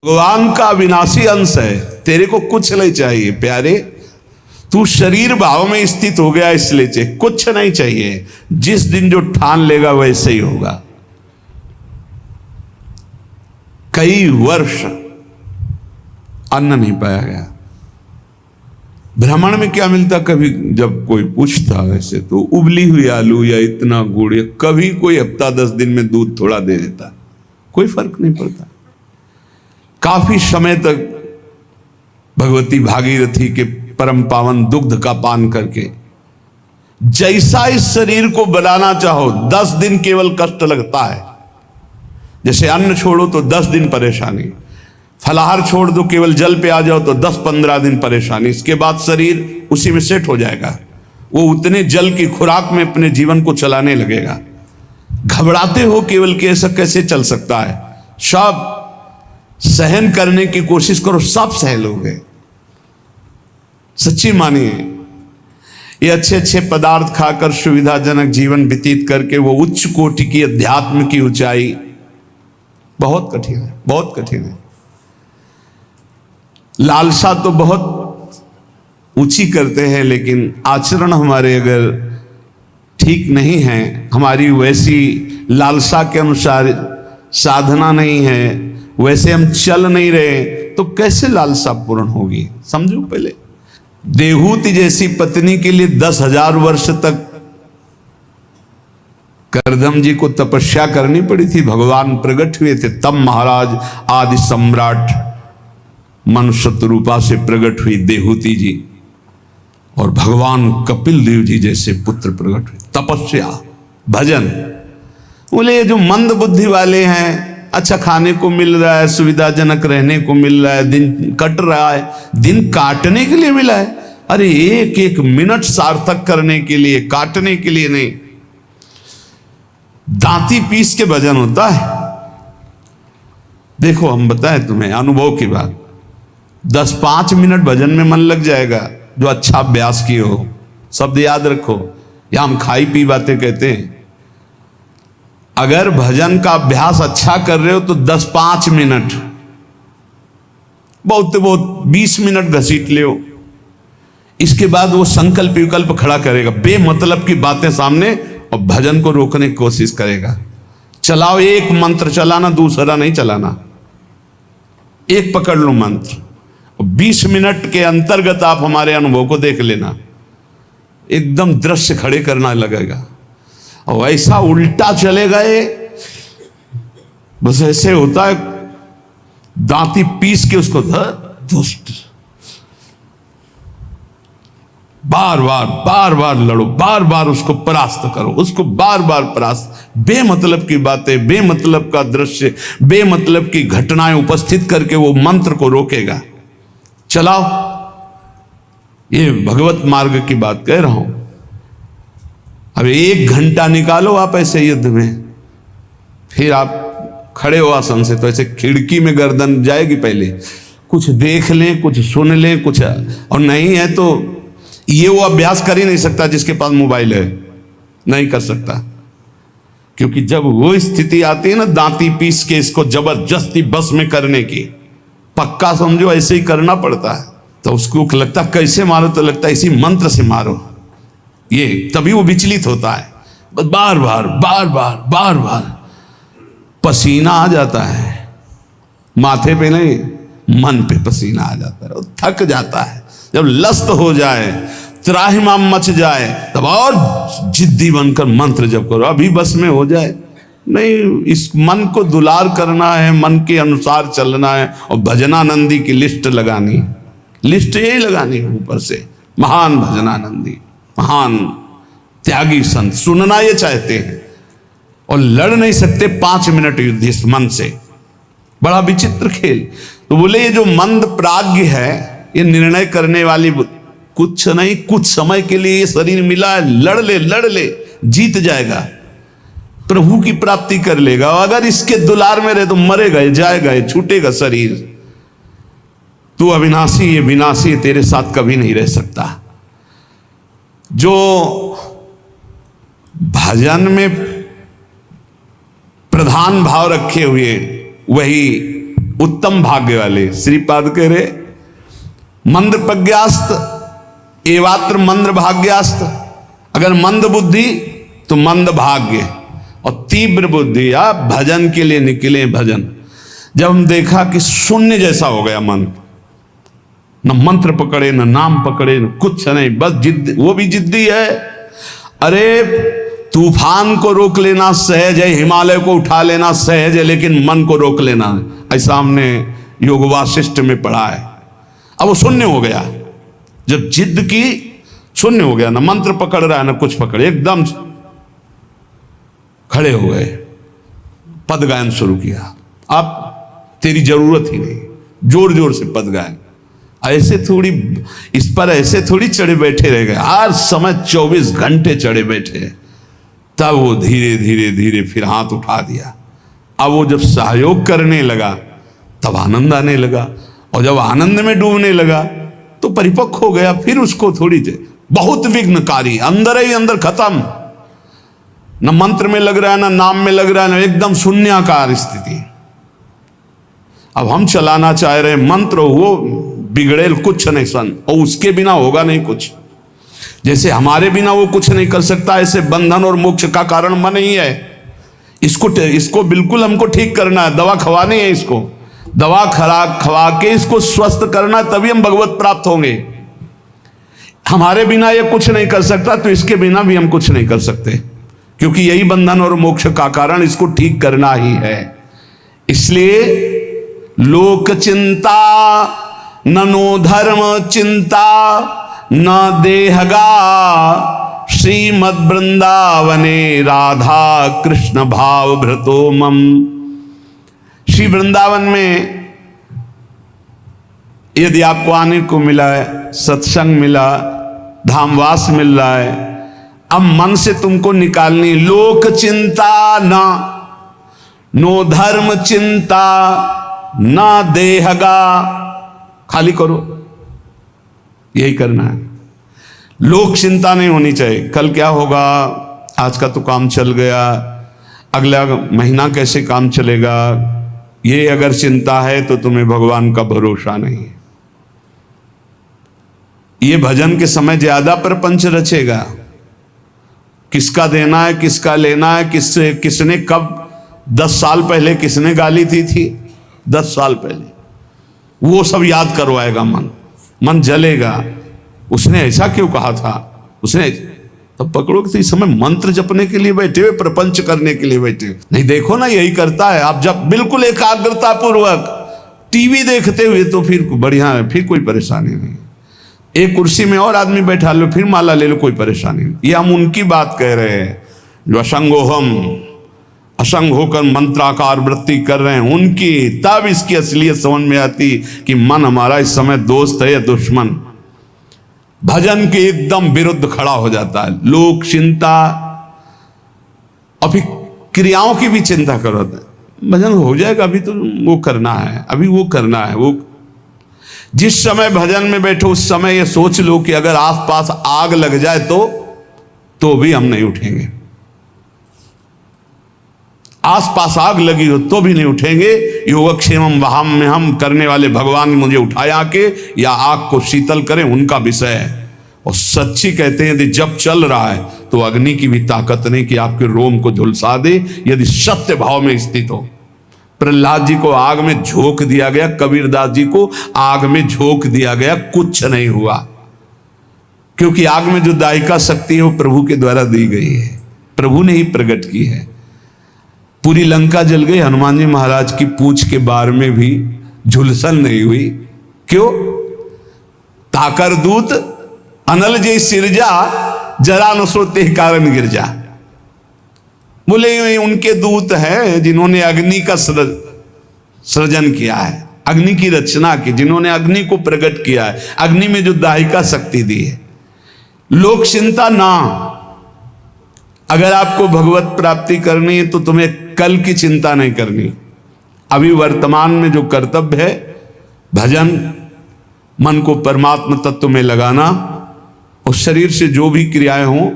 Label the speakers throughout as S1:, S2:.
S1: भगवान का अविनाशी अंश है, तेरे को कुछ नहीं चाहिए प्यारे। तू शरीर भाव में स्थित हो गया इसलिए चाहिए, कुछ नहीं चाहिए। जिस दिन जो ठान लेगा वैसे ही होगा। कई वर्ष अन्न नहीं पाया गया। भ्रमण में क्या मिलता, कभी जब कोई पूछता वैसे तो उबली हुई आलू या इतना गुड़, या कभी कोई हफ्ता 10 दिन में दूध थोड़ा दे देता, कोई फर्क नहीं पड़ता। काफी समय तक भगवती भागीरथी के परम पावन दुग्ध का पान करके जैसा इस शरीर को बनाना चाहो 10 दिन केवल कष्ट लगता है। जैसे अन्न छोड़ो तो 10 दिन परेशानी, फलाहार छोड़ दो, केवल जल पे आ जाओ तो 10-15 दिन परेशानी। इसके बाद शरीर उसी में सेट हो जाएगा, वो उतने जल की खुराक में अपने जीवन को चलाने लगेगा। घबराते हो केवल कि ऐसा कैसे चल सकता है। सब सहन करने की कोशिश करो, सब सह लोगे। सच्ची मानिए, ये अच्छे अच्छे पदार्थ खाकर सुविधाजनक जीवन व्यतीत करके वो उच्च कोटि की अध्यात्म की ऊंचाई बहुत कठिन है, बहुत कठिन है। लालसा तो बहुत ऊंची करते हैं, लेकिन आचरण हमारे अगर ठीक नहीं है, हमारी वैसी लालसा के अनुसार साधना नहीं है, वैसे हम चल नहीं रहे, तो कैसे लालसा पूर्ण होगी। समझो, पहले देहूति जैसी पत्नी के लिए 10,000 वर्ष तक करदम जी को तपस्या करनी पड़ी थी। भगवान प्रकट हुए थे तब महाराज आदि सम्राट मनुष्य रूपा से प्रकट हुई देहूति जी, और भगवान कपिल देव जी जैसे पुत्र प्रकट हुए। तपस्या, भजन। बोले ये जो मंद बुद्धि वाले हैं, अच्छा खाने को मिल रहा है, सुविधाजनक रहने को मिल रहा है, दिन कट रहा है, दिन काटने के लिए मिला है। अरे एक एक मिनट सार्थक करने के लिए, काटने के लिए नहीं। दांती पीस के भजन होता है। देखो, हम बताएं तुम्हें अनुभव की बात, 10-5 मिनट भजन में मन लग जाएगा जो अच्छा अभ्यास किए हो। शब्द याद रखो, या हम खाई पी बातें कहते हैं। अगर भजन का अभ्यास अच्छा कर रहे हो तो 10-5 मिनट, बहुत 20 मिनट घसीट ले। इसके बाद वो संकल्प विकल्प खड़ा करेगा, बेमतलब की बातें सामने, और भजन को रोकने की कोशिश करेगा। चलाओ, एक मंत्र चलाना, दूसरा नहीं चलाना, एक पकड़ लो मंत्र। 20 मिनट के अंतर्गत आप हमारे अनुभव को देख लेना, एकदम दृश्य खड़े करना लगेगा। और ऐसा उल्टा चले गए, बस ऐसे होता है, दांती पीस के उसको दुष्ट बार बार लड़ो, बार बार उसको परास्त करो, उसको बार बार परास्त। बेमतलब की बातें, बेमतलब का दृश्य, बेमतलब की घटनाएं उपस्थित करके वो मंत्र को रोकेगा। चलाओ, ये भगवत मार्ग की बात कह रहा हूं। अब 1 घंटा निकालो आप ऐसे युद्ध में, फिर आप खड़े हो आसन से तो ऐसे खिड़की में गर्दन जाएगी। पहले कुछ देख लें, कुछ सुन लें, कुछ, और नहीं है तो ये वो अभ्यास कर ही नहीं सकता जिसके पास मोबाइल है, नहीं कर सकता। क्योंकि जब वो स्थिति आती है ना, दांती पीस के इसको जबरदस्ती बस में करने की, पक्का समझो ऐसे ही करना पड़ता है। तो उसको लगता कैसे मारो, तो लगता है इसी मंत्र से मारो, ये तभी वो विचलित होता है। बार बार पसीना आ जाता है, माथे पे नहीं, मन पे पसीना आ जाता है, थक जाता है। जब लस्त हो जाए, त्राहिमाम मच जाए, तब और जिद्दी बनकर मंत्र जप करो, अभी बस में हो जाए। नहीं, इस मन को दुलार करना है, मन के अनुसार चलना है, और भजनानंदी की लिस्ट लगानी, लिस्ट यही लगानी है ऊपर से। महान भजनानंदी, महान त्यागी संत, सुनना ये चाहते हैं और लड़ नहीं सकते 5 मिनट युद्ध इस मन से। बड़ा विचित्र खेल। तो बोले ये जो मंद प्राज्ञ है, ये निर्णय करने वाली कुछ नहीं, कुछ समय के लिए ये शरीर मिला है, लड़ ले, जीत जाएगा, प्रभु की प्राप्ति कर लेगा। अगर इसके दुलार में रहे तो मरेगा, जाएगा, छूटेगा शरीर। तू अविनाशी, ये विनाशी, तेरे साथ कभी नहीं रह सकता। जो भजन में प्रधान भाव रखे हुए, वही उत्तम भाग्य वाले। श्रीपाद कह रहे मंद प्रज्ञास्त एवात्र मंद भाग्यास्त। अगर मंद बुद्धि तो मंद भाग्य, और तीव्र बुद्धि या भजन के लिए निकले भजन। जब हम देखा कि शून्य जैसा हो गया मन, न मंत्र पकड़े न नाम पकड़े न कुछ नहीं, बस जिद, वो भी जिद्दी है। अरे तूफान को रोक लेना सहज है, हिमालय को उठा लेना सहज है, लेकिन मन को रोक लेना, ऐसा हमने योग वासिष्ठ में पढ़ा है। अब वो शून्य हो गया, जब जिद की शून्य हो गया, ना मंत्र पकड़ रहा है ना कुछ पकड़े, एकदम खड़े हो गए, पद गायन शुरू किया। अब तेरी जरूरत ही नहीं, जोर जोर से पद गायन। ऐसे थोड़ी इस पर ऐसे थोड़ी चढ़े बैठे रह गए, हर समय 24 घंटे चढ़े बैठे। तब वो धीरे धीरे धीरे फिर हाथ उठा दिया। अब वो जब सहयोग करने लगा तब आनंद आने लगा, और जब आनंद में डूबने लगा तो परिपक्व हो गया। फिर उसको थोड़ी देर बहुत विघ्नकारी, अंदर ही अंदर खत्म, न मंत्र में लग रहा है, न नाम में लग रहा है, न एकदम शून्याकार स्थिति। अब हम चलाना चाह रहे मंत्र, वो बिगड़ेल कुछ नहीं सन, और उसके बिना होगा नहीं कुछ। जैसे हमारे बिना वो कुछ नहीं कर सकता, ऐसे बंधन और मोक्ष का कारण मन ही है। इसको बिल्कुल हमको ठीक करना है, दवा खवानी है, इसको दवा खवा के इसको स्वस्थ करना है, तभी हम भगवत प्राप्त होंगे। हमारे बिना ये कुछ नहीं कर सकता, तो इसके बिना भी हम कुछ नहीं कर सकते, क्योंकि यही बंधन और मोक्ष का कारण, इसको ठीक करना ही है। इसलिए लोक चिंता ननो धर्म चिंता न देहगा, श्रीमद वृंदावने राधा कृष्ण भाव भृतो मम। श्री वृंदावन में यदि आपको आने को मिला है, सत्संग मिला, धामवास मिल रहा है, अब मन से तुमको निकालनी लोक चिंता ना, नो धर्म चिंता ना देहगा, खाली करो, यही करना है। लोक चिंता नहीं होनी चाहिए, कल क्या होगा, आज का तो काम चल गया, अगला महीना कैसे काम चलेगा, ये अगर चिंता है तो तुम्हें भगवान का भरोसा नहीं है। ये भजन के समय ज्यादा प्रपंच रचेगा, किसका देना है, किसका लेना है, किसने कब 10 साल पहले किसने गाली थी 10 साल पहले, वो सब याद करवाएगा। मन जलेगा, उसने ऐसा क्यों कहा था, उसने तब पकड़ो कि इस समय मंत्र जपने के लिए बैठे हुए, प्रपंच करने के लिए बैठे हुए नहीं। देखो ना, यही करता है। आप जब बिल्कुल एकाग्रता पूर्वक टीवी देखते हुए तो फिर बढ़िया है, फिर कोई परेशानी नहीं। एक कुर्सी में और आदमी बैठा लो, फिर माला ले लो, कोई परेशानी नहीं। ये हम उनकी बात कह रहे हैं जो असंग होकर मंत्राकार वृत्ति कर रहे हैं, उनकी। तब इसकी असलियत समझ में आती कि मन हमारा इस समय दोस्त है या दुश्मन। भजन के एकदम विरुद्ध खड़ा हो जाता है। लोक चिंता, और फिर क्रियाओं की भी चिंता करो, भजन हो जाएगा, अभी तो वो करना है, अभी वो करना है। वो जिस समय भजन में बैठो उस समय ये सोच लो कि अगर आसपास आग लग जाए तो भी हम नहीं उठेंगे। आसपास आग लगी हो तो भी नहीं उठेंगे। योगक्षेमम वहां में हम करने वाले भगवान मुझे उठाए आके या आग को शीतल करें, उनका विषय है। और सच्ची कहते हैं यदि जब चल रहा है तो अग्नि की भी ताकत नहीं कि आपके रोम को झुलसा दे, यदि सत्य भाव में स्थित हो। प्रहलाद जी को आग में झोंक दिया गया, कबीरदास जी को आग में झोंक दिया गया, कुछ नहीं हुआ, क्योंकि आग में जो दायिका शक्ति है वो प्रभु के द्वारा दी गई है, प्रभु ने ही प्रकट की है। पूरी लंका जल गई, हनुमान जी महाराज की पूंछ के बार में भी झुलसन नहीं हुई। क्यों? ताकर दूत अनल जय सिरजा, जरा न सोते कारण गिरजा। बोले उनके दूत हैं जिन्होंने अग्नि का सृजन किया है, अग्नि की रचना की, जिन्होंने अग्नि को प्रकट किया है, अग्नि में जो दायिका शक्ति दी है। लोक चिंता ना, अगर आपको भगवत प्राप्ति करनी है तो तुम्हें कल की चिंता नहीं करनी। अभी वर्तमान में जो कर्तव्य है, भजन, मन को परमात्मा तत्व में लगाना, और शरीर से जो भी क्रियाएं हों,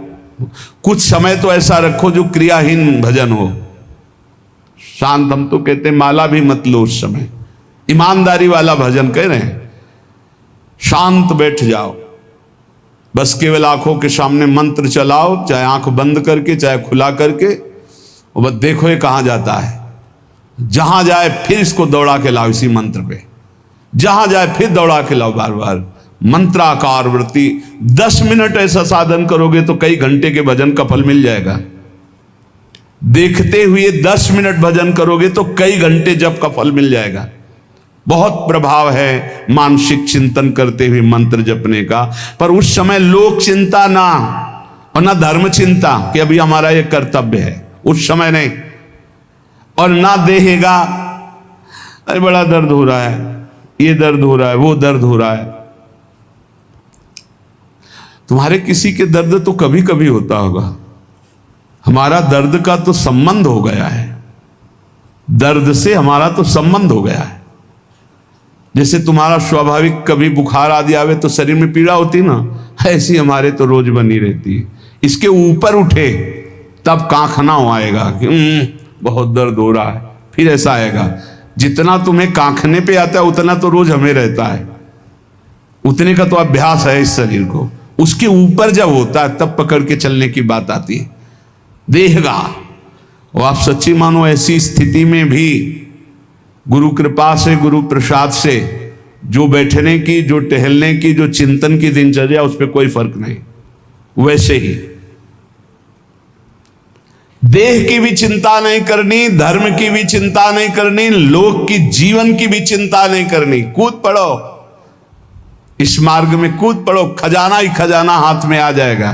S1: कुछ समय तो ऐसा रखो जो क्रियाहीन भजन हो। शांत, हम तो कहते हैं माला भी मत लो उस समय, ईमानदारी वाला भजन कह रहे हैं। शांत बैठ जाओ, बस केवल आंखों के सामने मंत्र चलाओ, चाहे आंख बंद करके चाहे खुला करके, और बस देखो ये कहाँ जाता है। जहां जाए फिर इसको दौड़ा के लाओ इसी मंत्र पे, जहां जाए फिर दौड़ा के लाओ बार बार। मंत्राकार वृत्ति 10 मिनट ऐसा साधन करोगे तो कई घंटे के भजन का फल मिल जाएगा। देखते हुए 10 मिनट भजन करोगे तो कई घंटे जप का फल मिल जाएगा। बहुत प्रभाव है मानसिक चिंतन करते हुए मंत्र जपने का। पर उस समय लोक चिंता ना, और ना धर्म चिंता कि अभी हमारा ये कर्तव्य है, उस समय नहीं। और ना देहेगा अरे बड़ा दर्द हो रहा है, ये दर्द हो रहा है, वो दर्द हो रहा है। तुम्हारे किसी के दर्द तो कभी कभी होता होगा, हमारा दर्द का तो संबंध हो गया है, दर्द से हमारा तो संबंध हो गया है। जैसे तुम्हारा स्वाभाविक कभी बुखार आदि आवे तो शरीर में पीड़ा होती ना, ऐसी हमारे तो रोज बनी रहती है। इसके ऊपर उठे तब कांखना आएगा कि बहुत दर्द हो रहा है, फिर ऐसा आएगा। जितना तुम्हें कांखने पे आता है उतना तो रोज हमें रहता है, उतने का तो अभ्यास है इस शरीर को। उसके ऊपर जब होता है तब पकड़ के चलने की बात आती है। देहगा और आप सच्ची मानो ऐसी स्थिति में भी गुरु कृपा से, गुरु प्रसाद से जो बैठने की, जो टहलने की, जो चिंतन की दिनचर्या, उस पर कोई फर्क नहीं। वैसे ही देह की भी चिंता नहीं करनी, धर्म की भी चिंता नहीं करनी, लोक की जीवन की भी चिंता नहीं करनी। कूद पड़ो, इस मार्ग में कूद पड़ो, खजाना ही खजाना हाथ में आ जाएगा।